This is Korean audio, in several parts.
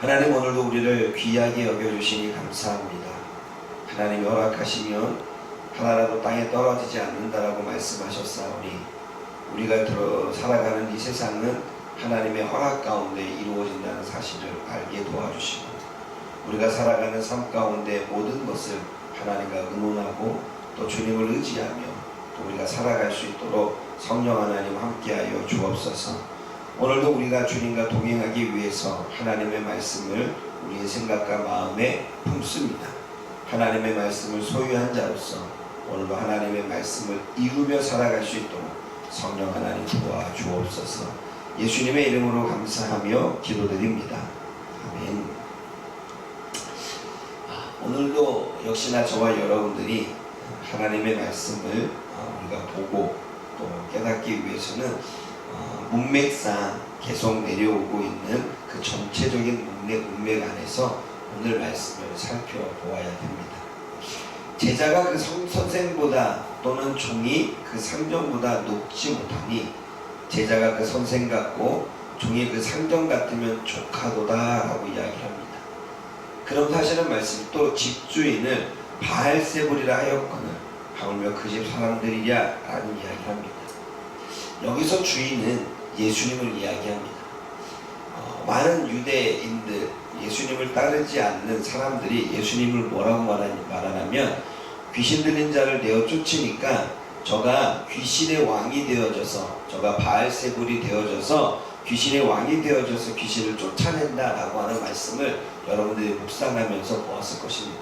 하나님, 오늘도 우리를 귀하게 여겨주시니 감사합니다. 하나님이 허락하시면 하나라도 땅에 떨어지지 않는다라고 말씀하셨사오니 우리가 살아가는 이 세상은 하나님의 허락 가운데 이루어진다는 사실을 알게 도와주시고, 우리가 살아가는 삶 가운데 모든 것을 하나님과 의논하고 또 주님을 의지하며 또 우리가 살아갈 수 있도록 성령 하나님 함께하여 주옵소서. 오늘도 우리가 주님과 동행하기 위해서 하나님의 말씀을 우리의 생각과 마음에 품습니다. 하나님의 말씀을 소유한 자로서 오늘도 하나님의 말씀을 이루며 살아갈 수 있도록 성령 하나님 도와주옵소서. 예수님의 이름으로 감사하며 기도드립니다. 아멘. 오늘도 역시나 저와 여러분들이 하나님의 말씀을 우리가 보고 또 깨닫기 위해서는 문맥상 계속 내려오고 있는 그 전체적인 문맥 안에서 오늘 말씀을 살펴보아야 됩니다. 제자가 그 선생보다 또는 종이 그 상전보다 높지 못하니 제자가 그 선생 같고 종이 그 상전 같으면 족하도다 라고 이야기합니다. 그럼 사실은 말씀 또 집주인을 바알세불이라 하였거늘 하물며 그 집 사람들이랴 라는 이야기를 합니다. 여기서 주인은 예수님을 이야기합니다. 많은 유대인들, 예수님을 따르지 않는 사람들이 예수님을 뭐라고 말하냐면 귀신 들린 자를 내어 쫓으니까 저가 귀신의 왕이 되어져서, 저가 바알세불이 되어져서 귀신의 왕이 되어져서 귀신을 쫓아낸다 라고 하는 말씀을 여러분들이 묵상하면서 보았을 것입니다.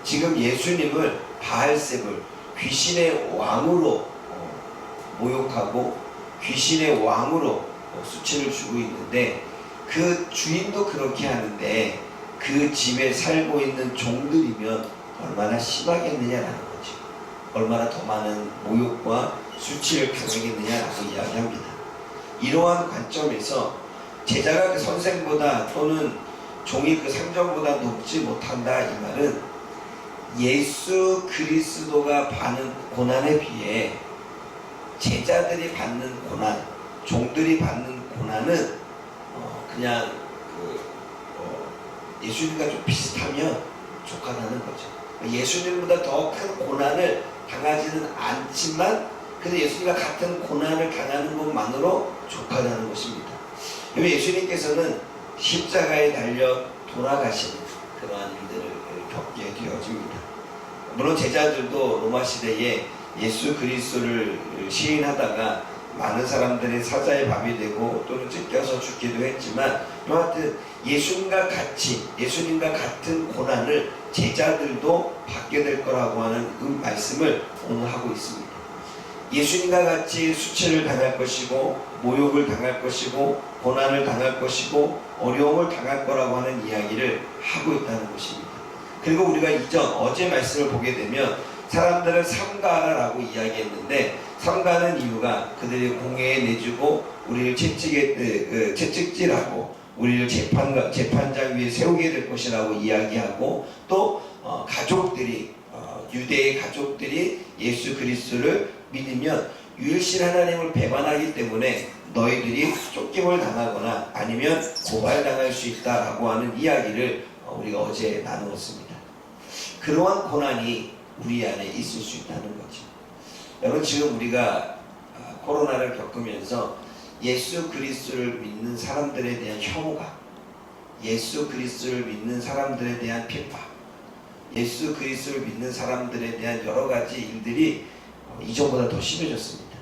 지금 예수님을 바알세불, 귀신의 왕으로 모욕하고 귀신의 왕으로 수치를 주고 있는데, 그 주인도 그렇게 하는데 그 집에 살고 있는 종들이면 얼마나 심하겠느냐라는 거죠. 얼마나 더 많은 모욕과 수치를 당하겠느냐라고 이야기합니다. 이러한 관점에서 제자가 그 선생보다 또는 종이 그 상전보다 높지 못한다, 이 말은 예수 그리스도가 받는 고난에 비해 제자들이 받는 고난, 종들이 받는 고난은 그냥 예수님과 좀 비슷하면 족하다는 거죠. 예수님보다 더 큰 고난을 당하지는 않지만 그래도 예수님과 같은 고난을 당하는 것만으로 족하다는 것입니다. 예수님께서는 십자가에 달려 돌아가시는 그러한 일들을 겪게 되어집니다. 물론 제자들도 로마 시대에 예수 그리스도를 시인하다가 많은 사람들이 사자의 밥이 되고 또는 찢겨서 죽기도 했지만, 여하튼 예수님과 같은 고난을 제자들도 받게 될 거라고 하는 그 말씀을 오늘 하고 있습니다. 예수님과 같이 수치를 당할 것이고 모욕을 당할 것이고 고난을 당할 것이고 어려움을 당할 거라고 하는 이야기를 하고 있다는 것입니다. 그리고 우리가 어제 말씀을 보게 되면 사람들을 삼가라라고 이야기했는데, 삼가는 이유가 그들이 공회에 내주고 우리를 채찍질하고 우리를 재판장 위에 세우게 될 것이라고 이야기하고, 또 가족들이 유대의 가족들이 예수 그리스도를 믿으면 유일신 하나님을 배반하기 때문에 너희들이 쫓김을 당하거나 아니면 고발당할 수 있다라고 하는 이야기를 우리가 어제 나누었습니다. 그러한 고난이 우리 안에 있을 수 있다는 거죠. 여러분, 지금 우리가 코로나를 겪으면서 예수 그리스도를 믿는 사람들에 대한 혐오감, 예수 그리스도를 믿는 사람들에 대한 핍박, 예수 그리스도를 믿는 사람들에 대한 여러 가지 일들이 이전보다 더 심해졌습니다.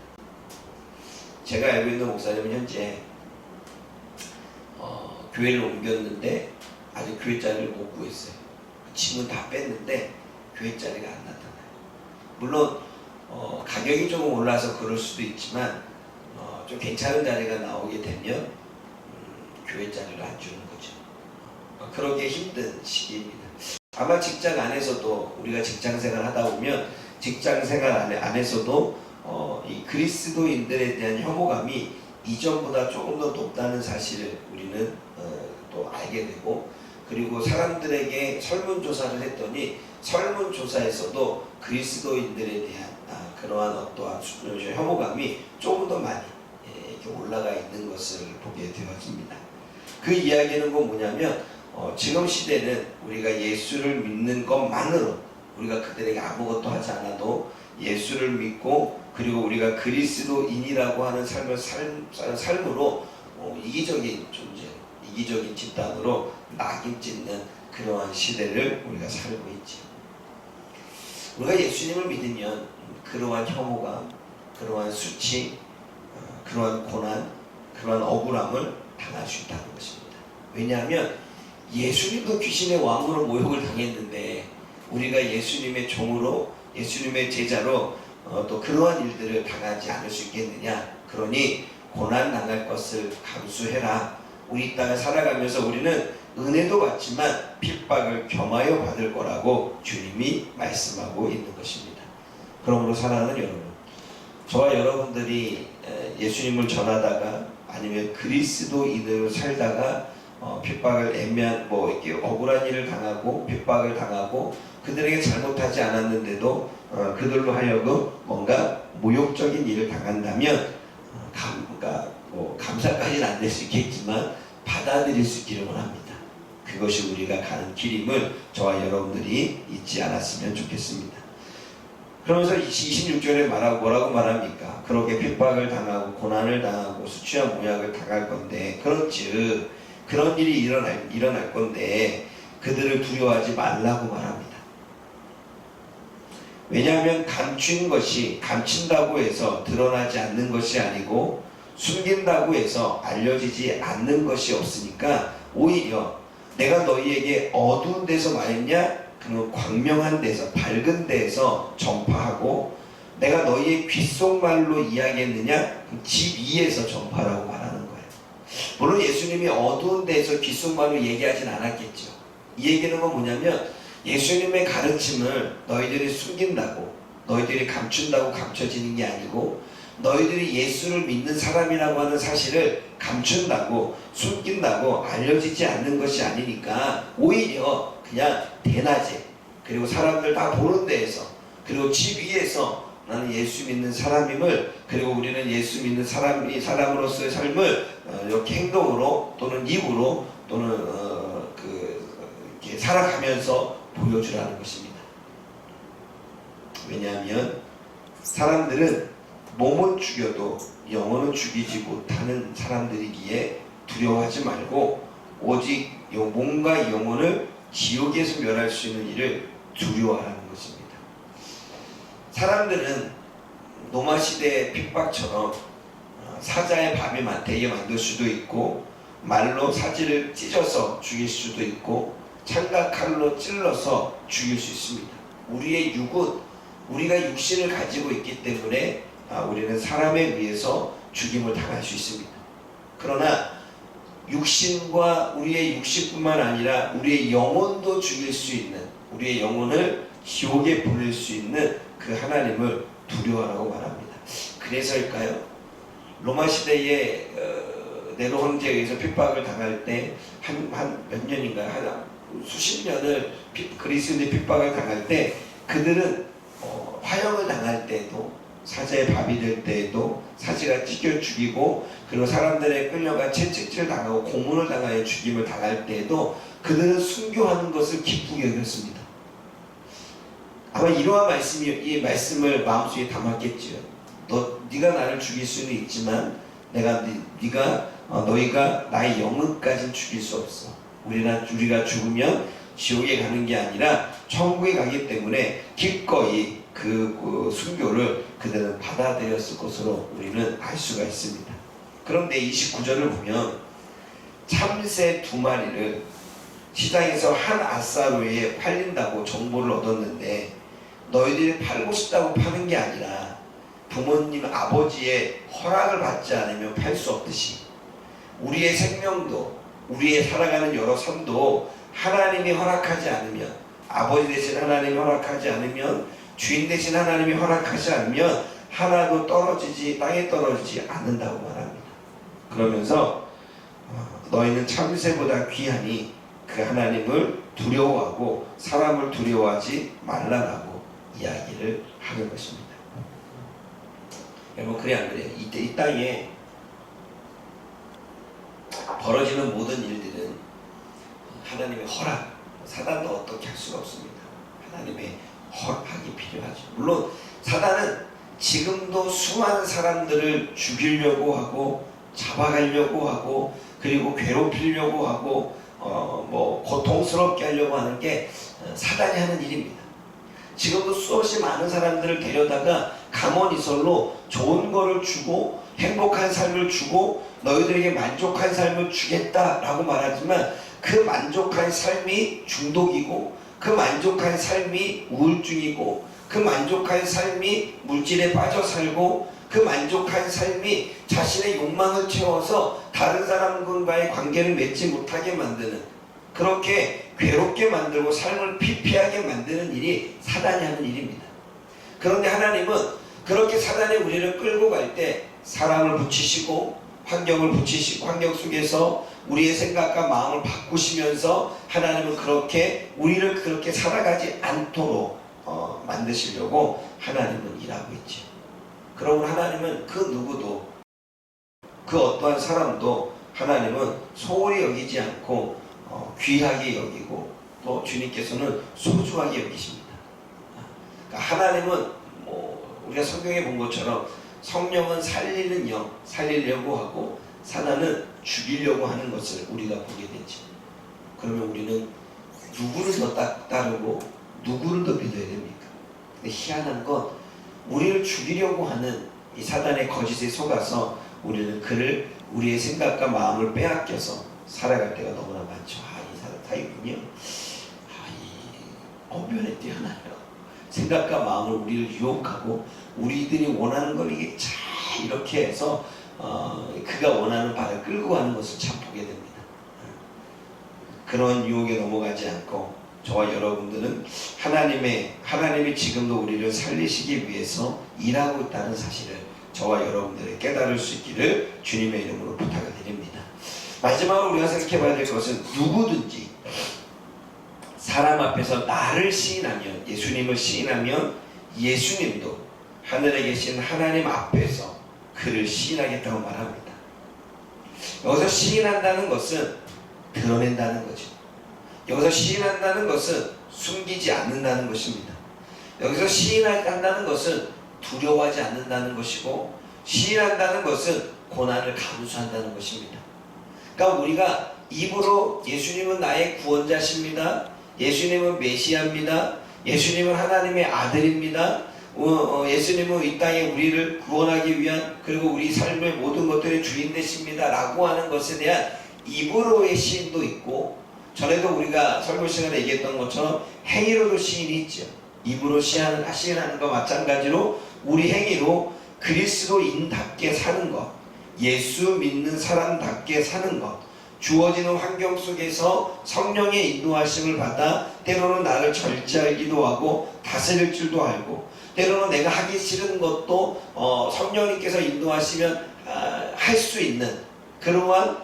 제가 알고 있는 목사님은 현재 교회를 옮겼는데 아직 교회 자리를 못 구했어요. 짐은 다 뺐는데 교회 자리가 안 나타나요. 물론 가격이 조금 올라서 그럴 수도 있지만 좀 괜찮은 자리가 나오게 되면 교회 자리를 안 주는 거죠. 그러기 힘든 시기입니다. 아마 직장 안에서도 우리가 직장 생활 하다 보면 직장 생활 안에서도 이 그리스도인들에 대한 혐오감이 이전보다 조금 더 높다는 사실을 우리는 또 알게 되고, 그리고 사람들에게 설문조사를 했더니 설문조사에서도 그리스도인들에 대한 그러한 어떠한 혐오감이 조금 더 많이 이렇게 올라가 있는 것을 보게 되어집니다. 그 이야기는 뭐냐면 지금 시대는 우리가 예수를 믿는 것만으로 우리가 그들에게 아무것도 하지 않아도 예수를 믿고 그리고 우리가 그리스도인이라고 하는 삶으로 이기적인 존재, 이기적인 집단으로 낙인 찍는 그러한 시대를 우리가 살고 있지. 우리가 예수님을 믿으면 그러한 혐오감, 그러한 수치, 그러한 고난, 그러한 억울함을 당할 수 있다는 것입니다. 왜냐하면 예수님도 귀신의 왕으로 모욕을 당했는데 우리가 예수님의 종으로 예수님의 제자로 또 그러한 일들을 당하지 않을 수 있겠느냐. 그러니 고난 당할 것을 감수해라. 우리 땅을 살아가면서 우리는 은혜도 받지만 핍박을 겸하여 받을 거라고 주님이 말씀하고 있는 것입니다. 그러므로 사랑하는 여러분, 저와 여러분들이 예수님을 전하다가 아니면 그리스도인으로 살다가 핍박을 이렇게 억울한 일을 당하고 핍박을 당하고 그들에게 잘못하지 않았는데도 그들로 하여금 뭔가 모욕적인 일을 당한다면 감사까지는 안 될 수 있겠지만 받아들일 수 있기를 원합니다. 그것이 우리가 가는 길임을 저와 여러분들이 잊지 않았으면 좋겠습니다. 그러면서 26절에 뭐라고 말합니까? 그렇게 핍박을 당하고 고난을 당하고 수치와 모욕을 당할 건데 그렇즉 그런 일이 일어날 건데 그들을 두려워하지 말라고 말합니다. 왜냐하면 감춘 것이 감춘다고 해서 드러나지 않는 것이 아니고 숨긴다고 해서 알려지지 않는 것이 없으니까 오히려 내가 너희에게 어두운 데서 말했냐? 그는 광명한 데서 밝은 데에서 전파하고 내가 너희의 귓속말로 이야기했느냐? 집 위에서 전파라고 말하는 거예요. 물론 예수님이 어두운 데에서 귓속말로 얘기하진 않았겠죠. 이 얘기는 뭐냐면 예수님의 가르침을 너희들이 숨긴다고 너희들이 감춘다고 감춰지는 게 아니고 너희들이 예수를 믿는 사람이라고 하는 사실을 감춘다고 숨긴다고 알려지지 않는 것이 아니니까 오히려 그냥 대낮에 그리고 사람들 다 보는 데에서 그리고 집 위에서 나는 예수 믿는 사람임을 그리고 우리는 예수 믿는 사람으로서의 삶을 이렇게 행동으로 또는 입으로 또는 이렇게 살아가면서 보여주라는 것입니다. 왜냐하면 사람들은 몸은 죽여도 영혼은 죽이지 못하는 사람들이기에 두려워하지 말고 오직 몸과 영혼을 지옥에서 멸할 수 있는 일을 두려워하라는 것입니다. 사람들은 로마 시대의 핍박처럼 사자의 밥이 되게 만들 수도 있고 말로 사지를 찢어서 죽일 수도 있고 창과 칼로 찔러서 죽일 수 있습니다. 우리의 육은 우리가 육신을 가지고 있기 때문에 우리는 사람에 의해서 죽임을 당할 수 있습니다. 그러나 육신과 우리의 육신뿐만 아니라 우리의 영혼도 죽일 수 있는 우리의 영혼을 지옥에 보낼 수 있는 그 하나님을 두려워하라고 말합니다. 그래서일까요? 로마 시대에 네로 황제에 의해서 핍박을 당할 때 한 몇 년인가요? 수십 년을 그리스도인의 핍박을 당할 때 그들은 화형을 당할 때에도 사자의 밥이 될 때에도 사지가 찢겨 죽이고 그리고 사람들의 끌려가 채찍질 당하고 고문을 당하여 죽임을 당할 때에도 그들은 순교하는 것을 기쁘게 여겼습니다. 아마 이러한 이 말씀을 마음속에 담았겠지요. 네가 나를 죽일 수는 있지만 너희가 나의 영혼까지는 죽일 수 없어. 우리가 죽으면 지옥에 가는 게 아니라 천국에 가기 때문에 기꺼이 그 순교를 그들은 받아들였을 것으로 우리는 알 수가 있습니다. 그런데 29절을 보면 참새 2마리를 시장에서 한 아사로에 팔린다고 정보를 얻었는데 너희들이 팔고 싶다고 파는 게 아니라 부모님 아버지의 허락을 받지 않으면 팔 수 없듯이 우리의 생명도 우리의 살아가는 여러 삶도 하나님이 허락하지 않으면 아버지 대신 하나님이 허락하지 않으면 주인 대신 하나님이 허락하지 않으면 하나도 땅에 떨어지지 않는다고 말합니다. 그러면서 너희는 참새보다 귀하니 그 하나님을 두려워하고 사람을 두려워하지 말라라고 이야기를 하는 것입니다. 여러분 그래 안 그래요? 이 땅에 벌어지는 모든 일들은 하나님의 허락, 사단도 어떻게 할 수가 없습니다. 하나님의 허락이 필요하죠. 물론 사단은 지금도 수많은 사람들을 죽이려고 하고 잡아가려고 하고 그리고 괴롭히려고 하고 고통스럽게 하려고 하는 게 사단이 하는 일입니다. 지금도 수없이 많은 사람들을 데려다가 감언이설로 좋은 거를 주고 행복한 삶을 주고 너희들에게 만족한 삶을 주겠다라고 말하지만 그 만족한 삶이 중독이고 그 만족한 삶이 우울증이고 그 만족한 삶이 물질에 빠져 살고 그 만족한 삶이 자신의 욕망을 채워서 다른 사람과의 관계를 맺지 못하게 만드는, 그렇게 괴롭게 만들고 삶을 피폐하게 만드는 일이 사단이 하는 일입니다. 그런데 하나님은 그렇게 사단이 우리를 끌고 갈 때 사람을 붙이시고 환경을 붙이시고 환경 속에서 우리의 생각과 마음을 바꾸시면서 하나님은 우리를 그렇게 살아가지 않도록 만드시려고 하나님은 일하고 있죠. 그러면 하나님은 그 누구도, 그 어떠한 사람도 하나님은 소홀히 여기지 않고 귀하게 여기고 또 주님께서는 소중하게 여기십니다. 그러니까 하나님은 우리가 성경에 본 것처럼 성령은 살리는 영, 살리려고 하고 사단은 죽이려고 하는 것을 우리가 보게 되죠. 그러면 우리는 누구를 더 따르고 누구를 더 믿어야 됩니까? 근데 희한한 건 우리를 죽이려고 하는 이 사단의 거짓에 속아서 우리는 그를 우리의 생각과 마음을 빼앗겨서 살아갈 때가 너무나 많죠. 이 사람 다 이군요. 이 언변에 뛰어나요. 생각과 마음을 우리를 유혹하고 우리들이 원하는 걸 이게 잘 이렇게 해서 그가 원하는 바를 끌고 가는 것을 참 보게 됩니다. 그런 유혹에 넘어가지 않고 저와 여러분들은 하나님이 지금도 우리를 살리시기 위해서 일하고 있다는 사실을 저와 여러분들이 깨달을 수 있기를 주님의 이름으로 부탁을 드립니다. 마지막으로 우리가 생각해 봐야 될 것은 누구든지 사람 앞에서 나를 시인하면, 예수님을 시인하면 예수님도 하늘에 계신 하나님 앞에서 그를 시인하겠다고 말합니다. 여기서 시인한다는 것은 드러낸다는 거죠. 여기서 시인한다는 것은 숨기지 않는다는 것입니다. 여기서 시인한다는 것은 두려워하지 않는다는 것이고, 시인한다는 것은 고난을 감수한다는 것입니다. 그러니까 우리가 입으로 예수님은 나의 구원자십니다, 예수님은 메시아입니다, 예수님은 하나님의 아들입니다, 예수님은 이 땅에 우리를 구원하기 위한, 그리고 우리 삶의 모든 것들의 주인 되십니다 라고 하는 것에 대한 입으로의 시인도 있고, 전에도 우리가 설교 시간에 얘기했던 것처럼 행위로도 시인이 있죠. 입으로 시인하는 것과 마찬가지로 우리 행위로 그리스도인답게 사는 것, 예수 믿는 사람답게 사는 것, 주어지는 환경 속에서 성령의 인도하심을 받아 때로는 나를 절제하기도 하고 다스릴 줄도 알고, 때로는 내가 하기 싫은 것도 성령님께서 인도하시면 할 수 있는 그러한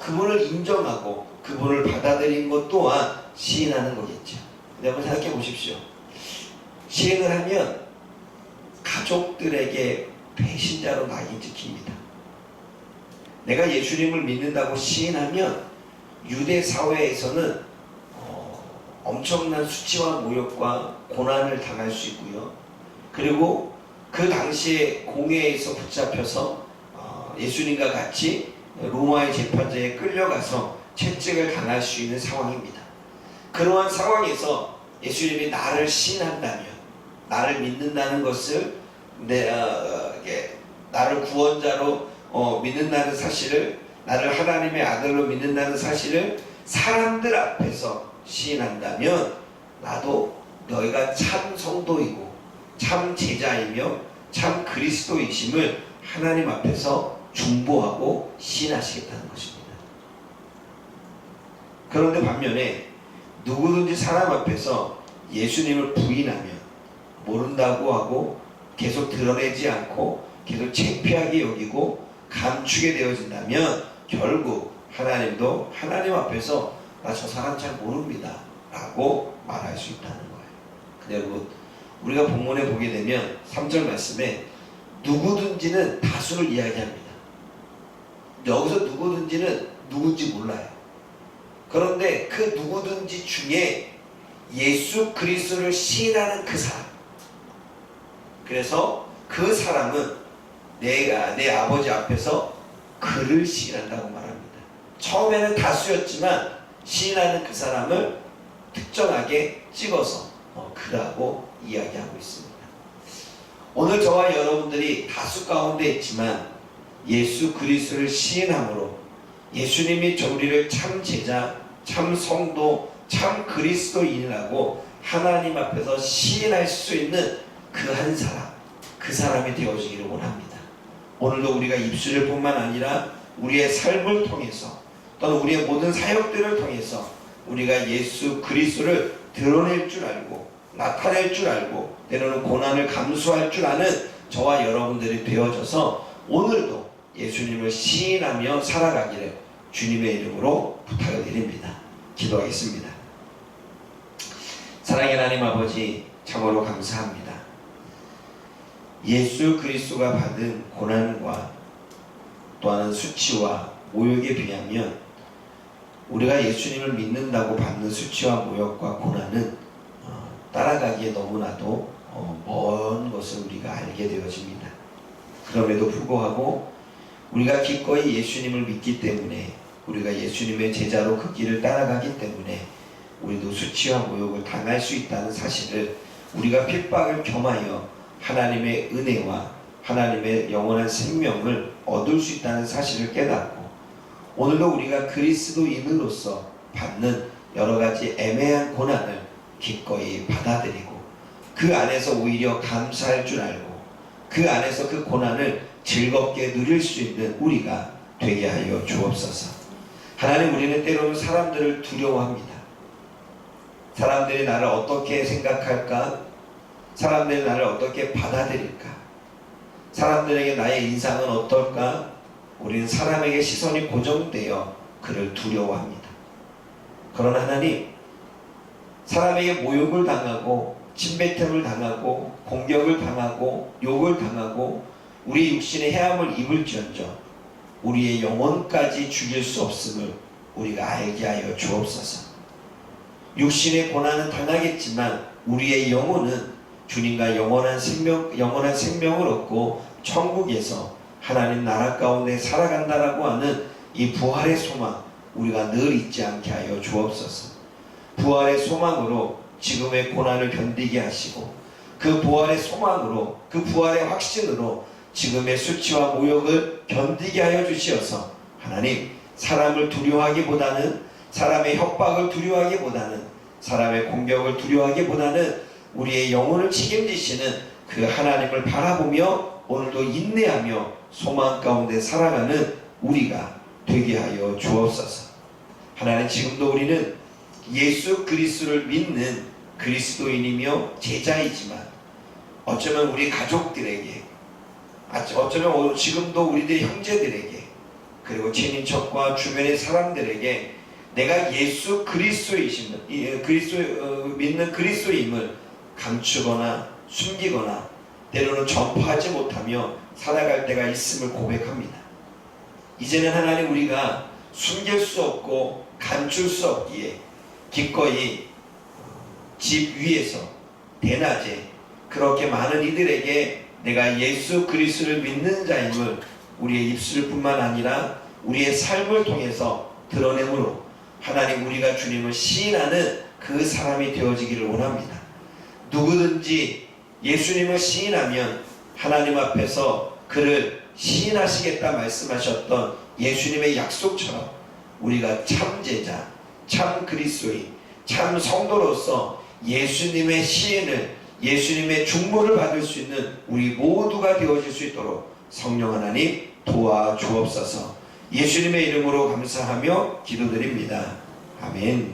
그분을 인정하고 그분을 받아들인 것 또한 시인하는 거겠죠. 근데 한번 생각해 보십시오. 시인을 하면 가족들에게 배신자로 낙인 찍힙니다. 내가 예수님을 믿는다고 시인하면 유대 사회에서는 엄청난 수치와 모욕과 고난을 당할 수 있고요. 그리고 그 당시에 공회에서 붙잡혀서 예수님과 같이 로마의 재판장에 끌려가서 채찍을 당할 수 있는 상황입니다. 그러한 상황에서 예수님이 나를 시인한다면, 나를 믿는다는 것을 나를 구원자로 믿는다는 사실을, 나를 하나님의 아들로 믿는다는 사실을 사람들 앞에서 시인한다면, 나도 너희가 참 성도이고 참 제자이며 참 그리스도이심을 하나님 앞에서 중보하고 시인하시겠다는 것입니다. 그런데 반면에 누구든지 사람 앞에서 예수님을 부인하면, 모른다고 하고 계속 드러내지 않고 계속 창피하게 여기고 감추게 되어진다면 결국 하나님도 하나님 앞에서 나 저 사람 잘 모릅니다 라고 말할 수 있다는 거예요. 근데 여러분, 우리가 본문에 보게 되면 3절 말씀에 누구든지는 다수를 이야기합니다. 여기서 누구든지는 누군지 몰라요. 그런데 그 누구든지 중에 예수 그리스도를 시인하는 그 사람, 그래서 그 사람은 내 아버지 앞에서 그를 시인한다고 말합니다. 처음에는 다수였지만 시인하는 그 사람을 특정하게 찍어서 그라고 이야기하고 있습니다. 오늘 저와 여러분들이 다수 가운데 있지만 예수 그리스도를 시인함으로 예수님이 우리를 참 제자, 참 성도, 참 그리스도인이라고 하나님 앞에서 시인할 수 있는 그 한 사람, 그 사람이 되어지기를 원합니다. 오늘도 우리가 입술을 뿐만 아니라 우리의 삶을 통해서 또는 우리의 모든 사역들을 통해서 우리가 예수 그리스도를 드러낼 줄 알고 나타낼 줄 알고 때로는 고난을 감수할 줄 아는 저와 여러분들이 되어져서 오늘도 예수님을 시인하며 살아가기를 주님의 이름으로 부탁을 드립니다. 기도하겠습니다. 사랑의 하나님 아버지, 참으로 감사합니다. 예수 그리스도가 받은 고난과 또한 수치와 모욕에 비하면 우리가 예수님을 믿는다고 받는 수치와 모욕과 고난은 따라가기에 너무나도 먼 것을 우리가 알게 되어집니다. 그럼에도 불구하고 우리가 기꺼이 예수님을 믿기 때문에, 우리가 예수님의 제자로 그 길을 따라가기 때문에 우리도 수치와 모욕을 당할 수 있다는 사실을, 우리가 핍박을 겸하여 하나님의 은혜와 하나님의 영원한 생명을 얻을 수 있다는 사실을 깨닫고, 오늘도 우리가 그리스도인으로서 받는 여러 가지 애매한 고난을 기꺼이 받아들이고 그 안에서 오히려 감사할 줄 알고 그 안에서 그 고난을 즐겁게 누릴 수 있는 우리가 되게 하여 주옵소서. 하나님, 우리는 때로는 사람들을 두려워합니다. 사람들이 나를 어떻게 생각할까? 사람들이 나를 어떻게 받아들일까? 사람들에게 나의 인상은 어떨까? 우리는 사람에게 시선이 고정되어 그를 두려워합니다. 그러나 하나님, 사람에게 모욕을 당하고 침뱉음을 당하고 공격을 당하고 욕을 당하고 우리 육신의 해함을 입을지언정 우리의 영혼까지 죽일 수 없음을 우리가 알게 하여 주옵소서. 육신의 고난은 당하겠지만 우리의 영혼은 주님과 영원한 생명을 얻고 천국에서 하나님 나라 가운데 살아간다라고 하는 이 부활의 소망, 우리가 늘 잊지 않게 하여 주옵소서. 부활의 소망으로 지금의 고난을 견디게 하시고 그 부활의 소망으로, 그 부활의 확신으로 지금의 수치와 모욕을 견디게 하여 주시어서 하나님, 사람을 두려워하기보다는, 사람의 협박을 두려워하기보다는, 사람의 공격을 두려워하기보다는 우리의 영혼을 책임지시는 그 하나님을 바라보며 오늘도 인내하며 소망 가운데 살아가는 우리가 되게 하여 주옵소서. 하나님, 지금도 우리는 예수 그리스도를 믿는 그리스도인이며 제자이지만 어쩌면 우리 가족들에게, 어쩌면 지금도 우리들 형제들에게, 그리고 친인척과 주변의 사람들에게 내가 예수 그리스도이심을, 믿는 그리스도임을 감추거나 숨기거나 때로는 전파하지 못하며 살아갈 때가 있음을 고백합니다. 이제는 하나님, 우리가 숨길 수 없고 감출 수 없기에 기꺼이 집 위에서 대낮에 그렇게 많은 이들에게 내가 예수 그리스도를 믿는 자임을 우리의 입술뿐만 아니라 우리의 삶을 통해서 드러내므로 하나님, 우리가 주님을 시인하는 그 사람이 되어지기를 원합니다. 누구든지 예수님을 시인하면 하나님 앞에서 그를 시인하시겠다 말씀하셨던 예수님의 약속처럼 우리가 참 제자, 참 그리스도인, 참 성도로서 예수님의 시인을, 예수님의 중보를 받을 수 있는 우리 모두가 되어질 수 있도록 성령 하나님 도와주옵소서. 예수님의 이름으로 감사하며 기도드립니다. 아멘.